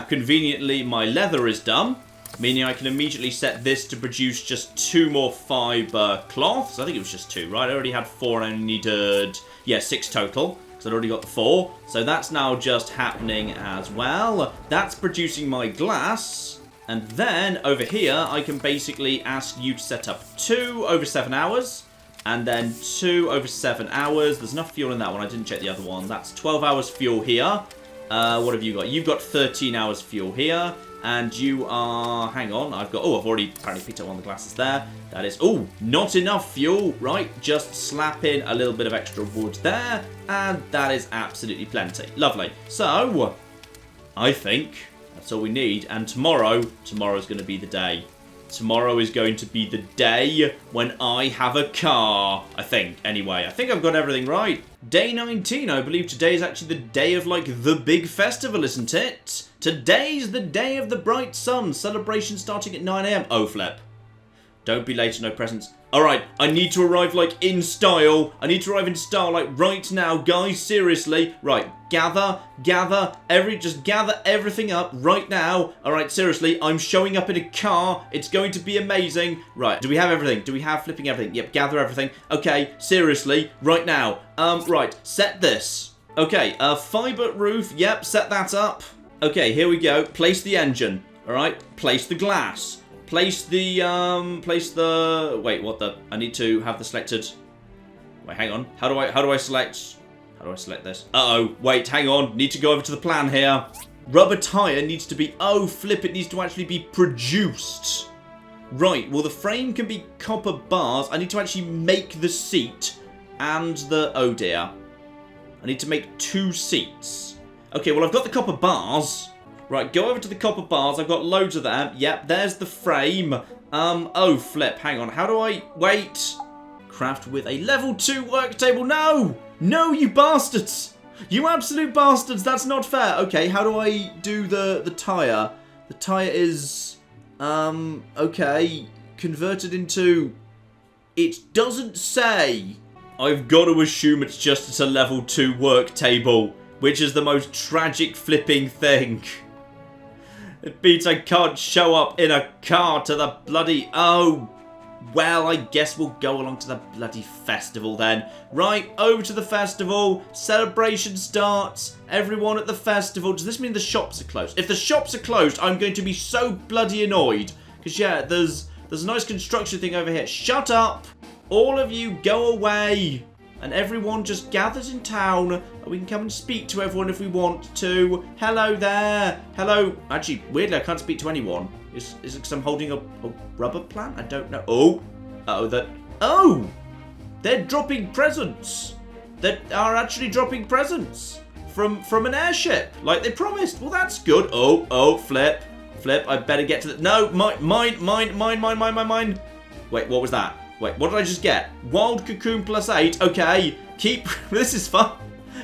Conveniently, my leather is done, meaning I can immediately set this to produce just 2 more fibre cloths. I think it was just 2, right? I already had 4 and I only needed, 6 total, because I'd already got the 4. So that's now just happening as well. That's producing my glass. And then, over here, I can basically ask you to set up 2 over 7 hours. And then 2 over 7 hours. There's enough fuel in that one. I didn't check the other one. That's 12 hours fuel here. What have you got? You've got 13 hours fuel here. And you are... Hang on. I've already apparently picked up one of the glasses there. That is... not enough fuel. Right. Just slap in a little bit of extra wood there. And that is absolutely plenty. Lovely. So, I think... that's all we need. And tomorrow's going to be the day. Tomorrow is going to be the day when I have a car. I think, anyway. I think I've got everything right. Day 19, I believe today is actually the day of, like, the big festival, isn't it? Today's the day of the bright sun. Celebration starting at 9 AM. Oh, flip. Don't be late, no presents. Alright, I need to arrive, like, in style. I need to arrive in style, like, right now. Guys, seriously. Right, just gather everything up right now. Alright, seriously, I'm showing up in a car. It's going to be amazing. Right, do we have everything? Do we have flipping everything? Yep, gather everything. Okay, seriously, right now. Right, set this. Okay, fibre roof. Yep, set that up. Okay, here we go. Place the engine. Alright, place the glass. Place the, wait, what the, I need to have the selected, wait, hang on, how do I select this? Wait, hang on, need to go over to the plan here. Rubber tyre needs to be, it needs to actually be produced. Right, well the frame can be copper bars, I need to actually make the seat and the, oh dear. I need to make 2 seats. Okay, well I've got the copper bars. Right, go over to the copper bars. I've got loads of them. Yep, there's the frame. Oh, flip. Hang on. How do I... Wait. Craft with a level 2 work table. No! No, you bastards! You absolute bastards. That's not fair. Okay, how do I do the tyre? The tyre is... okay. Converted into... It doesn't say. I've got to assume it's just at a level 2 work table, which is the most tragic flipping thing. It means I can't show up in a car to the bloody... Oh, well, I guess we'll go along to the bloody festival then. Right, over to the festival. Celebration starts. Everyone at the festival. Does this mean the shops are closed? If the shops are closed, I'm going to be so bloody annoyed. Because, yeah, there's a nice construction thing over here. Shut up. All of you go away. And everyone just gathers in town. We can come and speak to everyone if we want to. Hello there. Hello. Actually, weirdly, I can't speak to anyone. Is it because I'm holding a rubber plant? I don't know. Oh, they're dropping presents. They are actually dropping presents from an airship, like they promised. Well, that's good. Oh, flip. I better get to the... No, mine. Wait, what was that? Wait, what did I just get? Wild cocoon +8. Okay, keep... This is fun.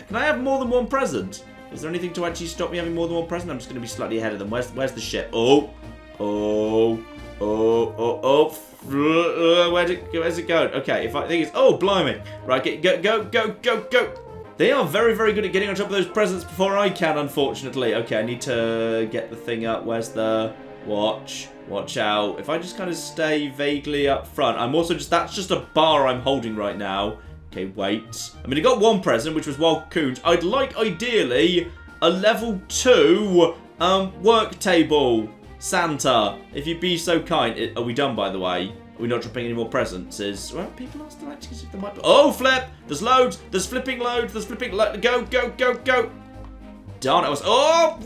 Can I have more than one present? Is there anything to actually stop me having more than one present? I'm just going to be slightly ahead of them. Where's the ship? Where's it going? Okay, if I think it's... Oh, blimey. Right, go. They are very, very good at getting on top of those presents before I can, unfortunately. Okay, I need to get the thing up. Where's the... Watch out. If I just kind of stay vaguely up front. I'm also just... That's just a bar I'm holding right now. Okay, wait. I mean, I got one present, which was wild cocoons. I'd like, ideally, a level 2 work table. Santa, if you'd be so kind. Are we done, by the way? Are we not dropping any more presents? Well, people are still actually... There might be... Oh, flip! There's loads! There's flipping loads! There's flipping... Go! Darn it, I was... Oh!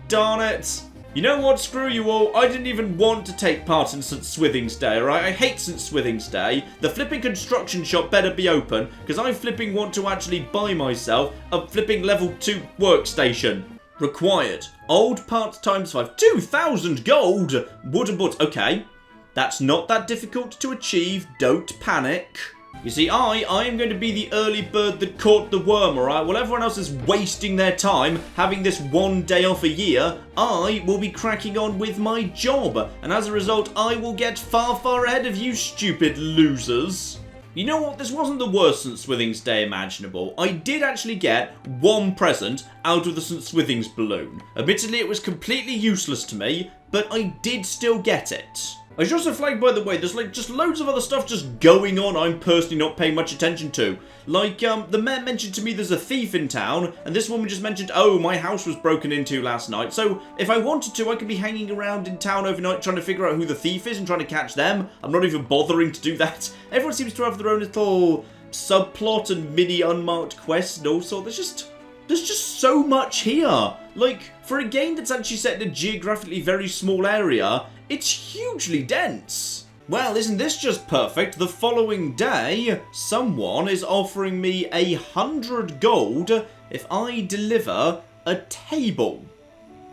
Darn it! You know what? Screw you all. I didn't even want to take part in St. Swithing's Day, alright? I hate St. Swithing's Day. The flipping construction shop better be open, because I flipping want to actually buy myself a flipping level 2 workstation. Required. Old parts times 5. 2,000 gold! Wooden boards. Okay. That's not that difficult to achieve. Don't panic. You see, I am going to be the early bird that caught the worm, alright? While everyone else is wasting their time, having this one day off a year, I will be cracking on with my job. And as a result, I will get far, far ahead of you stupid losers. You know what? This wasn't the worst St. Swithing's Day imaginable. I did actually get one present out of the St. Swithing's balloon. Admittedly, it was completely useless to me, but I did still get it. I should also flag, by the way, there's like just loads of other stuff just going on I'm personally not paying much attention to. Like, the mayor mentioned to me there's a thief in town, and this woman just mentioned, oh, my house was broken into last night. So, if I wanted to, I could be hanging around in town overnight trying to figure out who the thief is and trying to catch them. I'm not even bothering to do that. Everyone seems to have their own little subplot and mini unmarked quests and all sorts. There's just so much here. Like, for a game that's actually set in a geographically very small area, it's hugely dense. Well, isn't this just perfect? The following day, someone is offering me 100 gold if I deliver a table.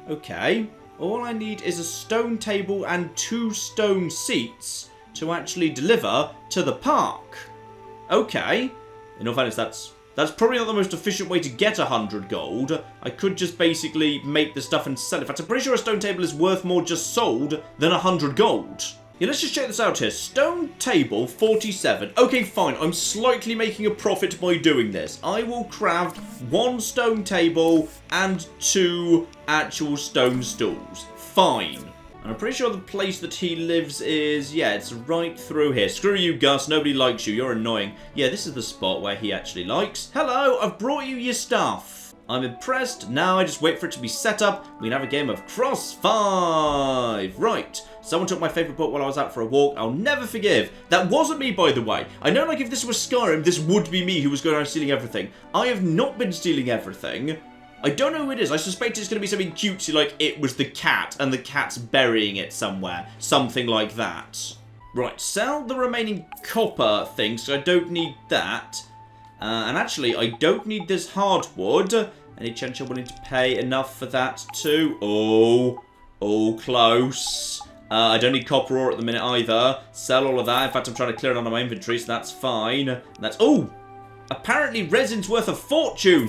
Okay, all I need is a stone table and 2 stone seats to actually deliver to the park. Okay, in all fairness, that's probably not the most efficient way to get 100 gold. I could just basically make the stuff and sell it. In fact, I'm pretty sure a stone table is worth more just sold than 100 gold. Yeah, let's just check this out here. Stone table, 47. Okay, fine. I'm slightly making a profit by doing this. I will craft 1 stone table and 2 actual stone stools. Fine. And I'm pretty sure the place that he lives is... Yeah, it's right through here. Screw you, Gus. Nobody likes you. You're annoying. Yeah, this is the spot where he actually likes. Hello, I've brought you your stuff. I'm impressed. Now I just wait for it to be set up. We can have a game of Cross 5. Right. Someone took my favourite book while I was out for a walk. I'll never forgive. That wasn't me, by the way. I know, like, if this was Skyrim, this would be me who was going around stealing everything. I have not been stealing everything. I don't know who it is. I suspect it's going to be something cutesy like it was the cat and the cat's burying it somewhere. Something like that. Right, sell the remaining copper thing, so I don't need that. And actually, I don't need this hardwood. Any chance you're willing to pay enough for that too? Oh, close. I don't need copper ore at the minute either. Sell all of that. In fact, I'm trying to clear it out of my inventory, so that's fine. That's... Oh! Apparently resin's worth a fortune!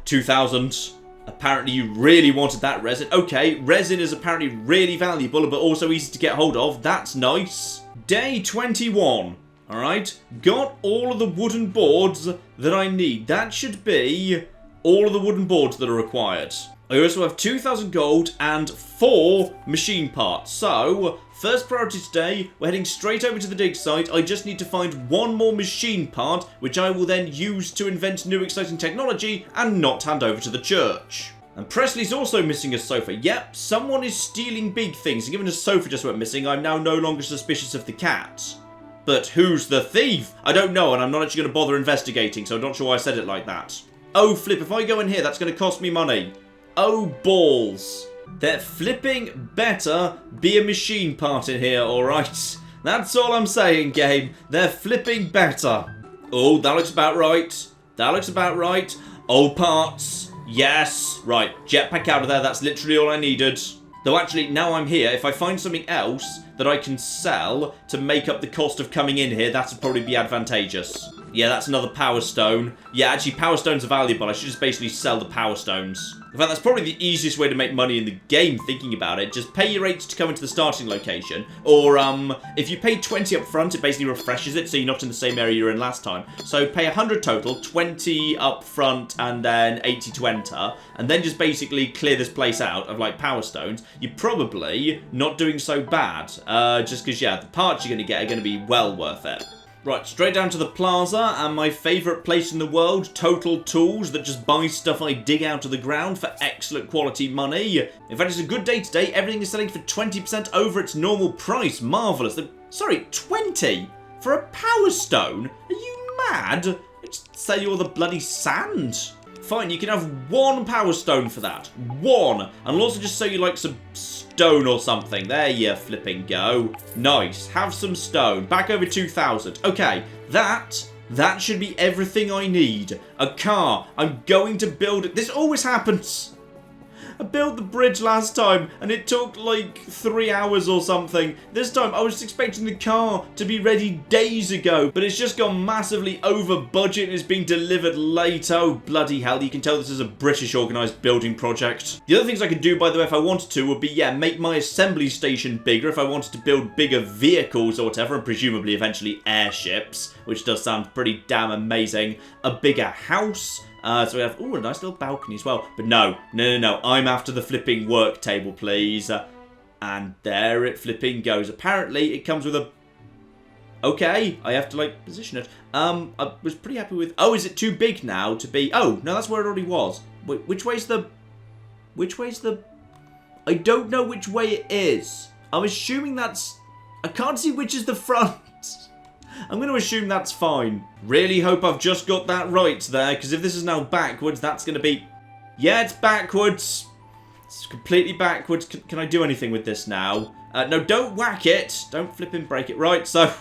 2,000. Apparently you really wanted that resin. Okay, resin is apparently really valuable, but also easy to get hold of. That's nice. Day 21. Alright, got all of the wooden boards that I need. That should be all of the wooden boards that are required. I also have 2,000 gold and 4 machine parts. So, first priority today, we're heading straight over to the dig site. I just need to find one more machine part, which I will then use to invent new exciting technology and not hand over to the church. And Presley's also missing a sofa. Yep, someone is stealing big things, and given a sofa just went missing, I'm now no longer suspicious of the cat. But who's the thief? I don't know, and I'm not actually going to bother investigating, so I'm not sure why I said it like that. Oh, flip, if I go in here, that's going to cost me money. Oh, balls. There flipping better be a machine part in here, alright? That's all I'm saying, game. They're flipping better. Oh, that looks about right. That looks about right. Oh, parts. Yes. Right, jetpack out of there. That's literally all I needed. Though actually, now I'm here, if I find something else that I can sell to make up the cost of coming in here, that would probably be advantageous. Yeah, that's another power stone. Yeah, actually, power stones are valuable. I should just basically sell the power stones. In fact, that's probably the easiest way to make money in the game, thinking about it. Just pay your rates to come into the starting location. Or, if you pay 20 up front, it basically refreshes it, so you're not in the same area you were in last time. So pay 100 total, 20 up front, and then 80 to enter. And then just basically clear this place out of, like, power stones. You're probably not doing so bad. Just because, yeah, the parts you're going to get are going to be well worth it. Right, straight down to the plaza, and my favourite place in the world, Total Tools, that just buys stuff I dig out of the ground for excellent quality money. In fact, it's a good day today. Everything is selling for 20% over its normal price. Marvellous. Sorry, 20? For a power stone? Are you mad? Just sell you all the bloody sand. Fine, you can have 1 power stone for that. 1. And I'll also just sell you, like, some stone or something. There you flipping go. Nice. Have some stone. Back over 2,000. Okay, that should be everything I need. A car. I'm going to build it. This always happens. I built the bridge last time and it took like 3 hours or something. This time I was expecting the car to be ready days ago, but it's just gone massively over budget and is being delivered late. Oh, bloody hell. You can tell this is a British organised building project. The other things I could do, by the way, if I wanted to, would be, yeah, make my assembly station bigger if I wanted to build bigger vehicles or whatever, and presumably eventually airships, which does sound pretty damn amazing. A bigger house. So we have, ooh, a nice little balcony as well. But no. I'm after the flipping work table, please. And there it flipping goes. Apparently, it comes with a... Okay, I have to, like, position it. I was pretty happy with... Oh, is it too big now to be... Oh, no, that's where it already was. Wait, which way's the... I don't know which way it is. I'm assuming that's... I can't see which is the front. I'm going to assume that's fine. Really hope I've just got that right there, because if this is now backwards, that's going to be... Yeah, it's backwards. It's completely backwards. Can I do anything with this now? No, don't whack it. Don't flip and break it. Right, so...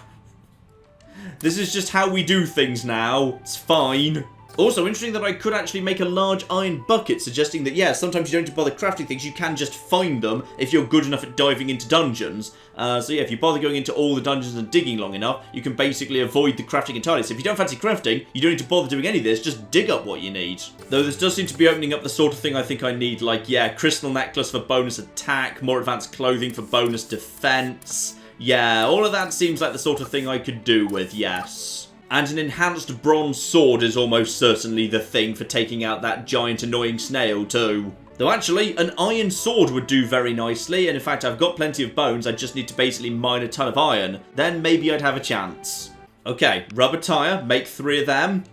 This is just how we do things now. It's fine. Also, interesting that I could actually make a large iron bucket, suggesting that, yeah, sometimes you don't have to bother crafting things, you can just find them if you're good enough at diving into dungeons. So yeah, if you bother going into all the dungeons and digging long enough, you can basically avoid the crafting entirely. So if you don't fancy crafting, you don't need to bother doing any of this, just dig up what you need. Though this does seem to be opening up the sort of thing I think I need, like, yeah, crystal necklace for bonus attack, more advanced clothing for bonus defense. Yeah, all of that seems like the sort of thing I could do with, yes. And an enhanced bronze sword is almost certainly the thing for taking out that giant annoying snail too. Though actually, an iron sword would do very nicely, and in fact I've got plenty of bones, I just need to basically mine a ton of iron. Then maybe I'd have a chance. Okay, rubber tyre, make 3 of them.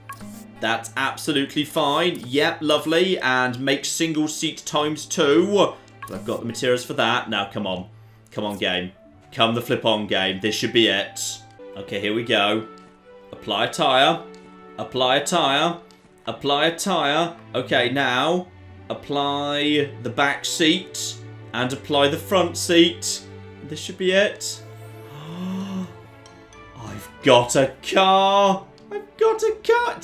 That's absolutely fine. Yep, lovely. And make single seat ×2. I've got the materials for that. Now, come on. Come on, game. Come the flip on, game. This should be it. Okay, here we go. Apply a tyre. Apply a tyre. Apply a tyre. Okay, now apply the back seat and apply the front seat. This should be it. I've got a car. I've got a car.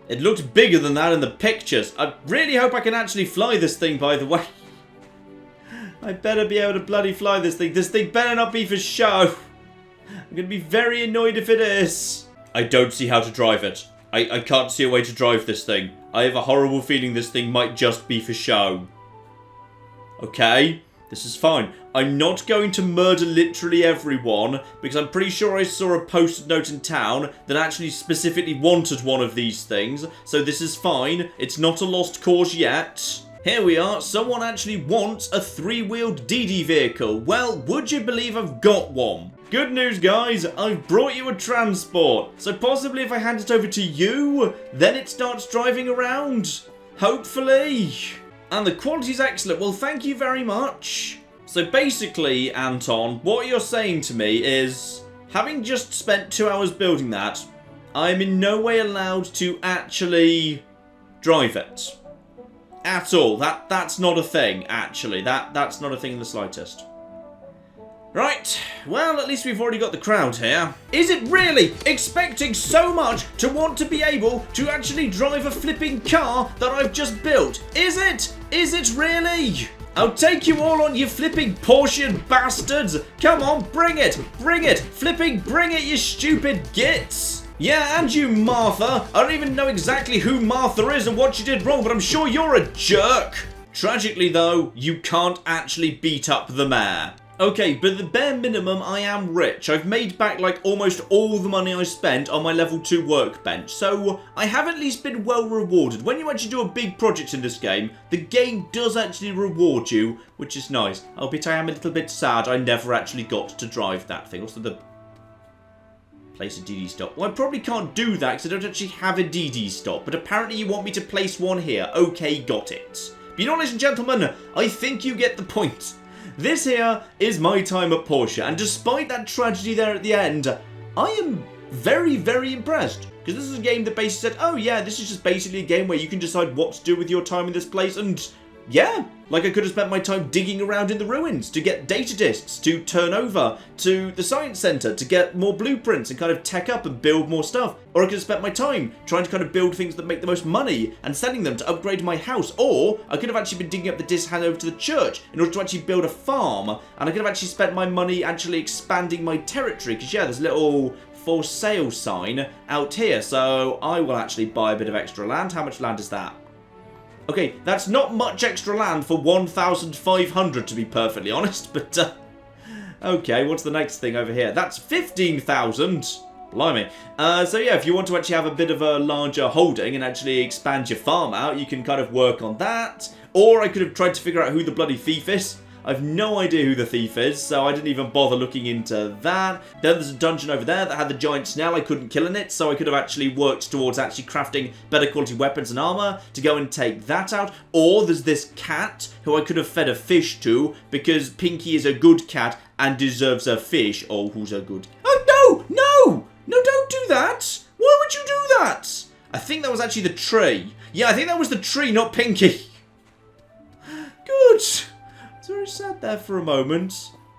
It looked bigger than that in the pictures. I really hope I can actually fly this thing, by the way. I better be able to bloody fly this thing. This thing better not be for show. I'm going to be very annoyed if it is. I don't see how to drive it. I can't see a way to drive this thing. I have a horrible feeling this thing might just be for show. Okay, this is fine. I'm not going to murder literally everyone, because I'm pretty sure I saw a posted note in town that actually specifically wanted one of these things. So this is fine. It's not a lost cause yet. Here we are, someone actually wants a 3-wheeled DD vehicle. Well, would you believe I've got one? Good news, guys, I've brought you a transport. So possibly if I hand it over to you, then it starts driving around. Hopefully. And the quality's excellent. Well, thank you very much. So basically, Anton, what you're saying to me is, having just spent 2 hours building that, I'm in no way allowed to actually drive it. At all. That's not a thing, actually. That's not a thing in the slightest. Right, well, at least we've already got the crowd here. Is it really expecting so much to want to be able to actually drive a flipping car that I've just built? Is it? Is it really? I'll take you all on, you flipping Portian bastards. Come on, bring it. Bring it. Flipping bring it, you stupid gits. Yeah, and you, Martha. I don't even know exactly who Martha is and what she did wrong, but I'm sure you're a jerk. Tragically, though, you can't actually beat up the mayor. Okay, but the bare minimum, I am rich. I've made back, like, almost all the money I spent on my level 2 workbench, so I have at least been well rewarded. When you actually do a big project in this game, the game does actually reward you, which is nice. Albeit I am a little bit sad I never actually got to drive that thing. Also, the place a DD stop. Well, I probably can't do that because I don't actually have a DD stop, but apparently you want me to place one here. Okay, got it. But you know, ladies and gentlemen, I think you get the point. This here is my time at Portia, and despite that tragedy there at the end, I am very, very impressed. Because this is a game that basically said, oh yeah, this is just basically a game where you can decide what to do with your time in this place, and yeah, like I could have spent my time digging around in the ruins to get data disks to turn over to the science center to get more blueprints and kind of tech up and build more stuff. Or I could have spent my time trying to kind of build things that make the most money and selling them to upgrade my house. Or I could have actually been digging up the disks hand over to the church in order to actually build a farm. And I could have actually spent my money actually expanding my territory. Because yeah, there's a little for sale sign out here. So I will actually buy a bit of extra land. How much land is that? Okay, that's not much extra land for 1,500 to be perfectly honest, but okay, what's the next thing over here? That's 15,000. Blimey. So yeah, if you want to actually have a bit of a larger holding and actually expand your farm out, you can kind of work on that. Or I could have tried to figure out who the bloody thief is. I've no idea who the thief is, so I didn't even bother looking into that. Then there's a dungeon over there that had the giant snail. I couldn't kill in it, so I could have actually worked towards actually crafting better quality weapons and armor to go and take that out. Or there's this cat who I could have fed a fish to because Pinky is a good cat and deserves a fish. Oh, who's a good... Oh, no! No! No, don't do that! Why would you do that? I think that was actually the tree. Yeah, I think that was the tree, not Pinky. Good. It's very sad there for a moment.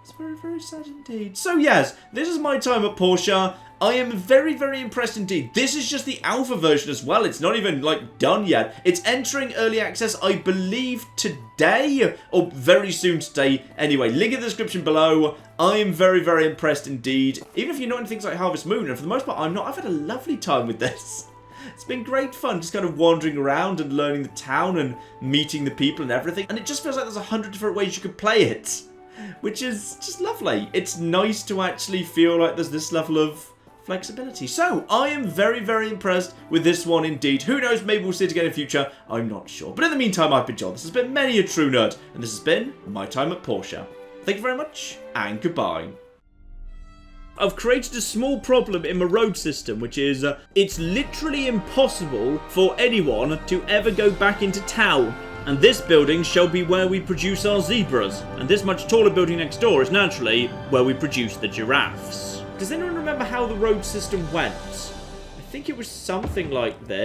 It's very, very sad indeed. So yes, this is my time at Portia. I am very, very impressed indeed. This is just the alpha version as well. It's not even, like, done yet. It's entering early access, I believe, today. Or very soon today. Anyway, link in the description below. I am very, very impressed indeed. Even if you're not in things like Harvest Moon, and for the most part, I'm not. I've had a lovely time with this. It's been great fun, just kind of wandering around and learning the town and meeting the people and everything. And it just feels like there's 100 different ways you could play it, which is just lovely. It's nice to actually feel like there's this level of flexibility. So, I am very, very impressed with this one indeed. Who knows, maybe we'll see it again in future. I'm not sure. But in the meantime, I've been John. This has been Many a True Nerd, and this has been my time at Portia. Thank you very much, and goodbye. I've created a small problem in my road system, which is it's literally impossible for anyone to ever go back into town. And this building shall be where we produce our zebras. And this much taller building next door is naturally where we produce the giraffes. Does anyone remember how the road system went? I think it was something like this.